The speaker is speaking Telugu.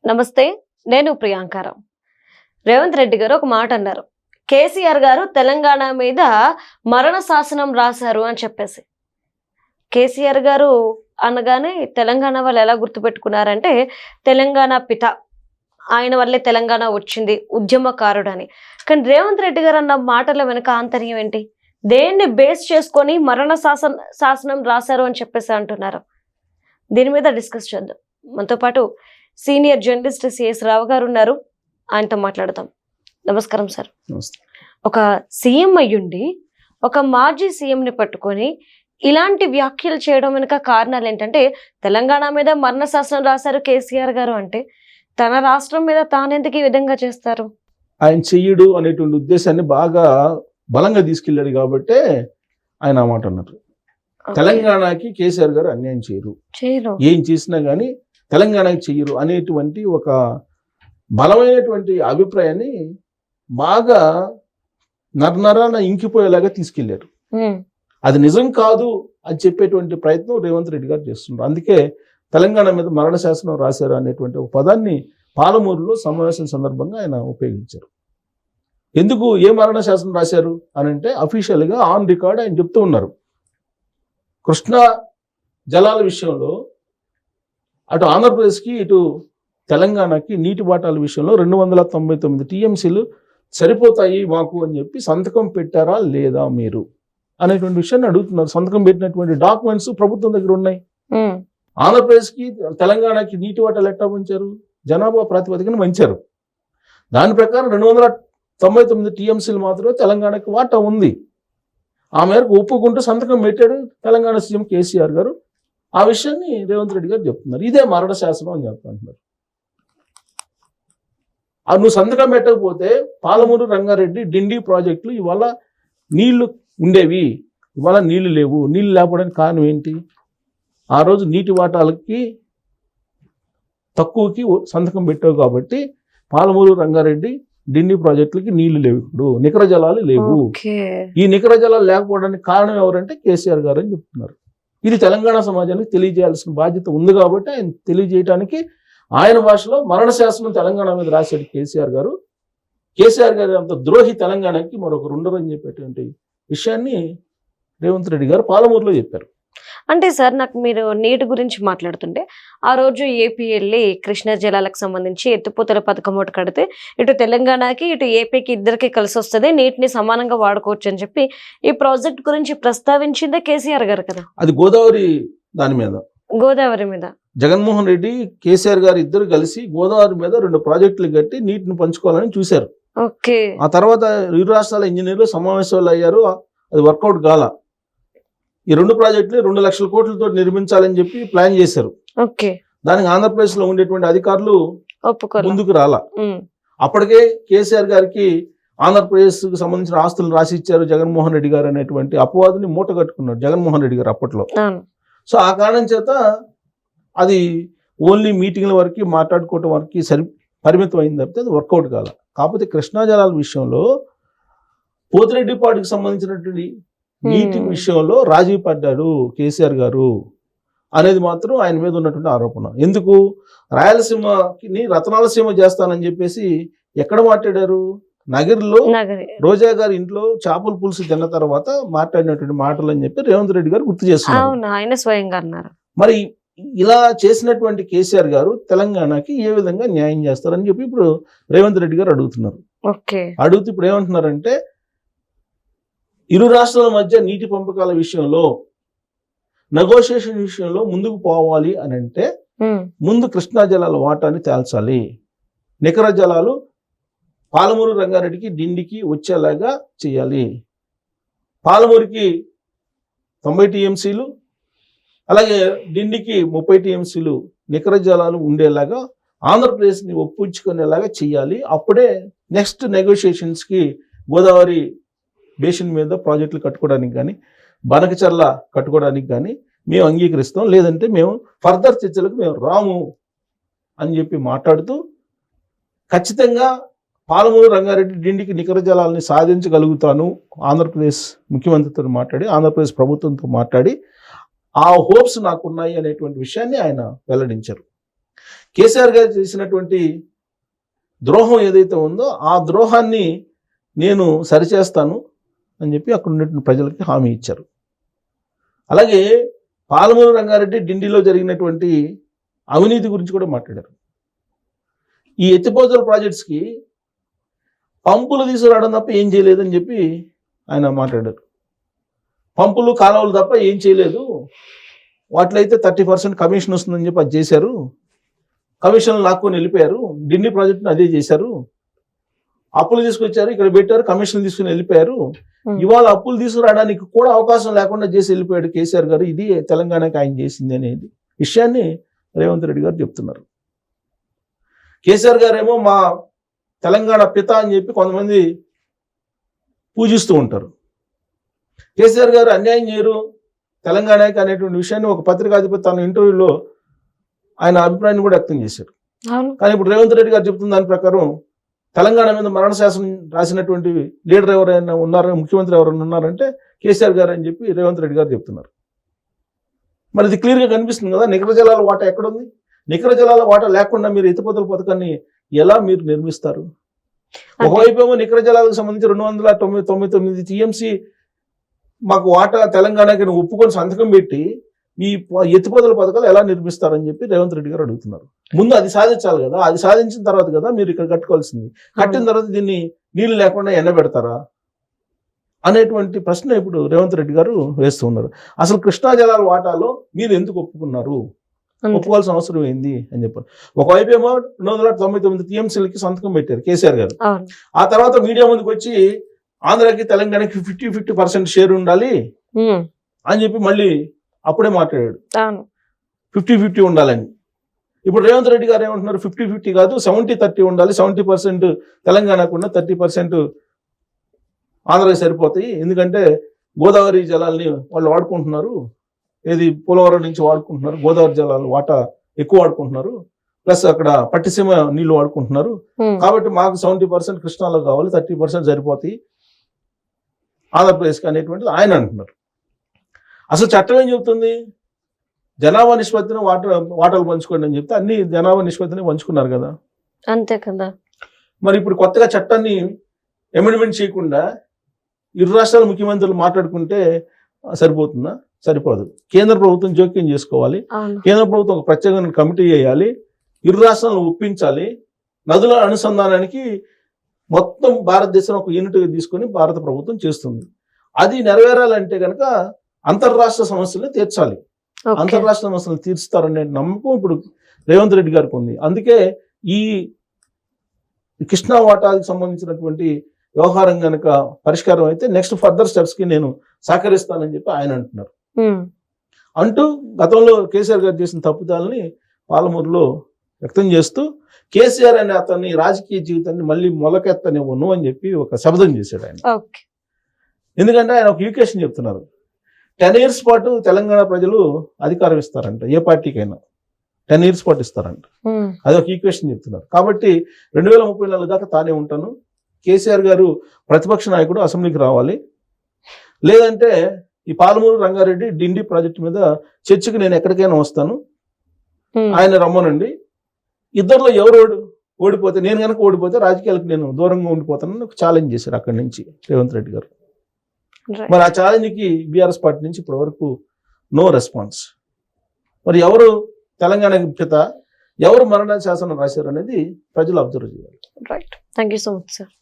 నమస్తే, నేను ప్రియాంకారావు. రేవంత్ రెడ్డి గారు ఒక మాట అన్నారు. కేసీఆర్ గారు తెలంగాణ మీద మరణ శాసనం రాశారు అని చెప్పేసి. కేసీఆర్ గారు అనగానే తెలంగాణ వాళ్ళు ఎలా గుర్తుపెట్టుకున్నారంటే తెలంగాణ పిత, ఆయన వల్లే తెలంగాణ వచ్చింది, ఉద్యమకారుడని. కానీ రేవంత్ రెడ్డి గారు అన్న మాటల వెనుక ఆంతర్యం ఏంటి? దేన్ని బేస్ చేసుకొని మరణ శాసనం రాశారు అని చెప్పేసి అంటున్నారు. దీని మీద డిస్కస్ చేద్దాం. మనతో పాటు సీనియర్ జర్నలిస్ట్ సిఎస్ రావు గారు ఉన్నారు, ఆయనతో మాట్లాడదాం. నమస్కారం సార్. ఒక సీఎం అయ్యుండి ఒక మాజీ సీఎంని పట్టుకొని ఇలాంటి వ్యాఖ్యలు చేయడం వెనుక కారణాలు ఏంటంటే, తెలంగాణ మీద మరణ శాసనం రాశారు కేసీఆర్ గారు అంటే తన రాష్ట్రం మీద తానెందుకు ఈ విధంగా చేస్తారు? ఆయన చెయ్యడు అనేటువంటి ఉద్దేశాన్ని బాగా బలంగా తీసుకెళ్ళాడు కాబట్టి ఆయన ఆ మాట అన్నారు. తెలంగాణకి కేసీఆర్ గారు అన్యాయం చేయరు, ఏం చేసినా కానీ తెలంగాణకి చెయ్యరు అనేటువంటి ఒక బలమైనటువంటి అభిప్రాయాన్ని బాగా నరనరాన ఇంకిపోయేలాగా తీసుకెళ్లారు. అది నిజం కాదు అని చెప్పేటువంటి ప్రయత్నం రేవంత్ రెడ్డి గారు చేస్తున్నారు. అందుకే తెలంగాణ మీద మరణ శాసనం రాశారు అనేటువంటి ఒక పదాన్ని పాలమూరులో సమావేశం సందర్భంగా ఆయన ఉపయోగించారు. ఎందుకు ఏ మరణ శాసనం రాశారు అని అంటే, అఫీషియల్గా ఆన్ రికార్డ్ ఆయన చెప్తూ ఉన్నారు. కృష్ణా జలాల విషయంలో అటు ఆంధ్రప్రదేశ్కి ఇటు తెలంగాణకి నీటి వాటాల విషయంలో 299 టీఎంసీలు సరిపోతాయి మాకు అని చెప్పి సంతకం పెట్టారా లేదా మీరు అనేటువంటి విషయాన్ని అడుగుతున్నారు. సంతకం పెట్టినటువంటి డాక్యుమెంట్స్ ప్రభుత్వం దగ్గర ఉన్నాయి. ఆంధ్రప్రదేశ్కి తెలంగాణకి నీటి వాటాలు ఎట్టా పంచారు? జనాభా ప్రాతిపదికన పంచారు. దాని ప్రకారం 299 టీఎంసీలు మాత్రమే తెలంగాణకి వాటా ఉంది. ఆ మేరకు ఒప్పుకుంటూ సంతకం పెట్టాడు తెలంగాణ సీఎం కేసీఆర్ గారు. ఆ విషయాన్ని రేవంత్ రెడ్డి గారు చెప్తున్నారు. ఇదే మరణ శాసనం అని చెప్తున్నారు. నువ్వు సంతకం పెట్టకపోతే పాలమూరు రంగారెడ్డి డిండి ప్రాజెక్టులు ఇవాళ నీళ్లు ఉండేవి, ఇవాళ నీళ్లు లేవు. నీళ్లు లేకపోవడానికి కారణం ఏంటి? ఆ రోజు నీటి వాటాలకి తక్కువకి సంతకం పెట్టావు కాబట్టి పాలమూరు రంగారెడ్డి డిండి ప్రాజెక్టులకి నీళ్లు లేవు, ఇప్పుడు నికర జలాలు లేవు. ఈ నికర జలాలు లేకపోవడానికి కారణం ఎవరంటే కేసీఆర్ గారు అని చెప్తున్నారు. ఇది తెలంగాణ సమాజానికి తెలియజేయాల్సిన బాధ్యత ఉంది కాబట్టి ఆయన తెలియజేయడానికి ఆయన భాషలో మరణ శాసనం తెలంగాణ మీద రాశాడు కేసీఆర్ గారు. కేసీఆర్ గారు అంత ద్రోహి తెలంగాణకి మరొకరు ఉండరని చెప్పేటువంటి విషయాన్ని రేవంత్ రెడ్డి గారు పాలమూరులో చెప్పారు. అంటే సార్, నాకు మీరు నీటి గురించి మాట్లాడుతుంటే, ఆ రోజు ఏపీ వెళ్ళి కృష్ణా జలాలకు సంబంధించి ఎత్తిపోతల పథకం ఒకటి కడితే ఇటు తెలంగాణకి ఇటు ఏపీకి ఇద్దరికి కలిసి వస్తుంది, నీటిని సమానంగా వాడుకోవచ్చు అని చెప్పి ఈ ప్రాజెక్ట్ గురించి ప్రస్తావించిందే కేసీఆర్ గారు కదా. అది గోదావరి దాని మీద, గోదావరి మీద జగన్మోహన్ రెడ్డి కేసీఆర్ గారు ఇద్దరు కలిసి గోదావరి మీద 2 ప్రాజెక్టులు కట్టి నీటిని పంచుకోవాలని చూశారు. ఆ తర్వాత ఇరు రాష్ట్రాల ఇంజనీర్లు సమావేశాలు అయ్యారు. అది వర్కౌట్ కాల. ఈ 2 ప్రాజెక్టులు 2 లక్షల కోట్లతో నిర్మించాలని చెప్పి ప్లాన్ చేశారు. దానికి ఆంధ్రప్రదేశ్ లో ఉండేటువంటి అధికారులు ముందుకు రాలా. అప్పటికే కేసీఆర్ గారికి ఆంధ్రప్రదేశ్ కు సంబంధించిన ఆస్తులు రాసి ఇచ్చారు జగన్మోహన్ రెడ్డి గారు అనేటువంటి అపవాదుని మూట కట్టుకున్నారు జగన్మోహన్ రెడ్డి గారు అప్పట్లో. సో ఆ కారణం చేత అది ఓన్లీ మీటింగ్ల వరకు మాట్లాడుకోవటం వరకు పరిమితం అయింది తప్పితే అది వర్కౌట్ కాల. కాకపోతే కృష్ణా జలాల విషయంలో పోతిరెడ్డిపాటికి సంబంధించినటువంటి నీటి విషయంలో రాజీ పడ్డాడు కేసీఆర్ గారు అనేది మాత్రం ఆయన మీద ఉన్నటువంటి ఆరోపణ. ఎందుకు? రాయలసీమని రతనాలసీమ చేస్తానని చెప్పేసి ఎక్కడ మాట్లాడారు? నగరిలో రోజా గారి ఇంట్లో చేపల పులుసు తిన్న తర్వాత మాట్లాడినటువంటి మాటలు అని చెప్పి రేవంత్ రెడ్డి గారు గుర్తు చేస్తున్నారు. మరి ఇలా చేసినటువంటి కేసీఆర్ గారు తెలంగాణకి ఏ విధంగా న్యాయం చేస్తారని చెప్పి ఇప్పుడు రేవంత్ రెడ్డి గారు అడుగుతున్నారు. అడుగుతూ ఇప్పుడు ఏమంటున్నారంటే, ఇరు రాష్ట్రాల మధ్య నీటి పంపకాల విషయంలో నెగోషియేషన్ విషయంలో ముందుకు పోవాలి అని అంటే ముందు కృష్ణా జలాల వాటాన్ని తేల్చాలి. నికర జలాలు పాలమూరు రంగారెడ్డికి డిండికి వచ్చేలాగా చేయాలి. పాలమూరుకి 90 టీఎంసీలు, అలాగే డిండికి 30 టీఎంసీలు నికర జలాలు ఉండేలాగా ఆంధ్రప్రదేశ్ని ఒప్పించుకునేలాగా చేయాలి. అప్పుడే నెక్స్ట్ నెగోషియేషన్స్కి గోదావరి బేసిన్ మీద ప్రాజెక్టులు కట్టుకోవడానికి కానీ బనకచర్ల కట్టుకోవడానికి కానీ మేము అంగీకరిస్తాం, లేదంటే మేము ఫర్దర్ చర్చలకు మేము రాము అని చెప్పి మాట్లాడుతూ ఖచ్చితంగా పాలమూరు రంగారెడ్డి డిండికి నికర జలాలని సాధించగలుగుతాను ఆంధ్రప్రదేశ్ ముఖ్యమంత్రితో మాట్లాడి, ఆంధ్రప్రదేశ్ ప్రభుత్వంతో మాట్లాడి ఆ హోప్స్ నాకున్నాయి అనేటువంటి విషయాన్ని ఆయన వెల్లడించారు. కేసీఆర్ గారు చేసినటువంటి ద్రోహం ఏదైతే ఉందో ఆ ద్రోహాన్ని నేను సరిచేస్తాను అని చెప్పి అక్కడ ఉన్నటువంటి ప్రజలకి హామీ ఇచ్చారు. అలాగే పాలమూరు రంగారెడ్డి డిండిలో జరిగినటువంటి అవినీతి గురించి కూడా మాట్లాడారు. ఈ ఎత్తిపోతల ప్రాజెక్ట్స్కి పంపులు తీసుకురావడం తప్ప ఏం చేయలేదని చెప్పి ఆయన మాట్లాడారు. పంపులు కాలువలు తప్ప ఏం చేయలేదు, వాటిలో అయితే 30% కమిషన్ వస్తుందని చెప్పి అది చేశారు, కమిషన్లు లాక్కొని వెళ్ళిపోయారు, ఢిల్లీ ప్రాజెక్టును అదే చేశారు, అప్పులు తీసుకొచ్చారు ఇక్కడ పెట్టారు, కమిషన్లు తీసుకుని వెళ్ళిపోయారు, ఇవాళ అప్పులు తీసుకురావడానికి కూడా అవకాశం లేకుండా చేసి వెళ్ళిపోయాడు కేసీఆర్ గారు, ఇది తెలంగాణకి ఆయన చేసింది అనేది విషయాన్ని రేవంత్ రెడ్డి గారు చెప్తున్నారు. కేసీఆర్ గారు ఏమో మా తెలంగాణ పిత అని చెప్పి కొంతమంది పూజిస్తూ ఉంటారు. కేసీఆర్ గారు అన్యాయం చేయరు తెలంగాణకి అనేటువంటి విషయాన్ని ఒక పత్రికాధిపతి తన ఇంటర్వ్యూలో ఆయన అభిప్రాయాన్ని కూడా వ్యక్తం చేశారు. కానీ ఇప్పుడు రేవంత్ రెడ్డి గారు చెప్తున్న దాని ప్రకారం తెలంగాణ మీద మరణ శాసనం రాసినటువంటి లీడర్ ఎవరైనా ఉన్నారో, ముఖ్యమంత్రి ఎవరైనా ఉన్నారంటే కేసీఆర్ గారు అని చెప్పి రేవంత్ రెడ్డి గారు చెప్తున్నారు. మరి ఇది క్లియర్గా కనిపిస్తుంది కదా, నికర జలాల వాటా ఎక్కడుంది? నికర జలాల వాటా లేకుండా మీరు ఎత్తిపోతల పథకాన్ని ఎలా మీరు నిర్మిస్తారు? ఒకవైపు ఏమో నికర జలాలకు సంబంధించి 299 టీఎంసీ మాకు వాటా తెలంగాణకి ఒప్పుకొని సంతకం పెట్టి ఈ ఎత్తిపోతల పథకాలు ఎలా నిర్మిస్తారని చెప్పి రేవంత్ రెడ్డి గారు అడుగుతున్నారు. ముందు అది సాధించాలి కదా, అది సాధించిన తర్వాత కదా మీరు ఇక్కడ కట్టుకోవాల్సింది. కట్టిన తర్వాత దీన్ని నీళ్లు లేకుండా ఎండబెడతారా అనేటువంటి ప్రశ్న ఇప్పుడు రేవంత్ రెడ్డి గారు వేస్తూ ఉన్నారు. అసలు కృష్ణా జలాల వాటాలో మీరు ఎందుకు ఒప్పుకున్నారు, ఒప్పుకోవాల్సిన అవసరం ఏంది అని చెప్పారు. ఒకవైపు ఏమో 299 టీఎంసీలకి సంతకం పెట్టారు కేసీఆర్ గారు. ఆ తర్వాత మీడియా ముందుకు వచ్చి ఆంధ్రాకి తెలంగాణకి 50% షేర్ ఉండాలి అని చెప్పి మళ్ళీ అప్పుడే మాట్లాడాడు, 50-50 ఉండాలని. ఇప్పుడు రేవంత్ రెడ్డి గారు ఏమంటున్నారు, 50-50 కాదు 70-30 ఉండాలి, 70% తెలంగాణకు ఉన్న 30% ఆంధ్రాకి సరిపోతాయి, ఎందుకంటే గోదావరి జలాల్ని వాళ్ళు వాడుకుంటున్నారు, ఏది పోలవరం నుంచి వాడుకుంటున్నారు, గోదావరి జలాలు వాటా ఎక్కువ వాడుకుంటున్నారు, ప్లస్ అక్కడ పట్టిసీమ నీళ్లు వాడుకుంటున్నారు, కాబట్టి మాకు 70% కృష్ణాలో కావాలి, 30% సరిపోతాయి ఆంధ్రప్రదేశ్కి అనేటువంటిది ఆయన అంటున్నారు. అసలు చట్టం ఏం చెబుతుంది, జనాభా నిష్పత్తిని వాటాలు పంచుకోండి అని చెప్తే అన్ని జనాభా నిష్పత్తిని పంచుకున్నారు కదా, అంతే కదా. మరి ఇప్పుడు కొత్తగా చట్టాన్ని అమెండ్మెంట్ చేయకుండా ఇరు రాష్ట్రాల ముఖ్యమంత్రులు మాట్లాడుకుంటే సరిపోతుందా? సరిపోదు. కేంద్ర ప్రభుత్వం జోక్యం చేసుకోవాలి, కేంద్ర ప్రభుత్వం ఒక ప్రత్యేకమైన కమిటీ వేయాలి, ఇరు రాష్ట్రాలను ఒప్పించాలి, నదుల అనుసంధానానికి మొత్తం భారతదేశం ఒక యూనిట్ తీసుకొని భారత ప్రభుత్వం చేస్తుంది. అది నెరవేరాలంటే కనుక అంతర్రాష్ట్ర సమస్యలు తీర్చాలి, అంతర్రాష్ట్ర సమస్యలు తీర్చుతారనే నమ్మకం ఇప్పుడు రేవంత్ రెడ్డి గారికి ఉంది. అందుకే ఈ కృష్ణా వాటాకి సంబంధించినటువంటి వ్యవహారం కనుక పరిష్కారం అయితే నెక్స్ట్ ఫర్దర్ స్టెప్స్ కి నేను సహకరిస్తానని చెప్పి ఆయన అంటున్నారు. అంటూ గతంలో కేసీఆర్ గారు చేసిన తప్పుదాలని పాలమూరులో వ్యక్తం చేస్తూ కేసీఆర్ అనే అతన్ని రాజకీయ జీవితాన్ని మళ్ళీ మొలకెత్తనివ్వను అని చెప్పి ఒక శబ్దం చేశాడు ఆయన. ఎందుకంటే ఆయన ఒక ఈక్వేషన్ చెప్తున్నారు, 10 years పాటు తెలంగాణ ప్రజలు అధికారం ఇస్తారంట, ఏ పార్టీకైనా 10 years పాటు ఇస్తారంట, అది ఒక ఈక్వేషన్ చెప్తున్నారు. కాబట్టి 2034 దాకా తానే ఉంటాను, కేసీఆర్ గారు ప్రతిపక్ష నాయకుడు అసెంబ్లీకి రావాలి, లేదంటే ఈ పాలమూరు రంగారెడ్డి డిండి ప్రాజెక్టు మీద చర్చకు నేను ఎక్కడికైనా వస్తాను, ఆయన రమ్మనండి, ఇద్దరిలో ఎవరు ఓడిపోతే, నేను కనుక ఓడిపోతే రాజకీయాలకు నేను దూరంగా ఉండిపోతానని ఒక ఛాలెంజ్ చేశారు అక్కడి నుంచి రేవంత్ రెడ్డి గారు. మరి ఆ ఛాలెంజ్కి బీఆర్ఎస్ పార్టీ నుంచి ఇప్పటి వరకు నో రెస్పాన్స్. మరి ఎవరు తెలంగాణ పిత, ఎవరు మరణ శాసనం రాశారు అనేది ప్రజలు అబ్జర్వ్ చేయాలి. Right, thank you so much sir.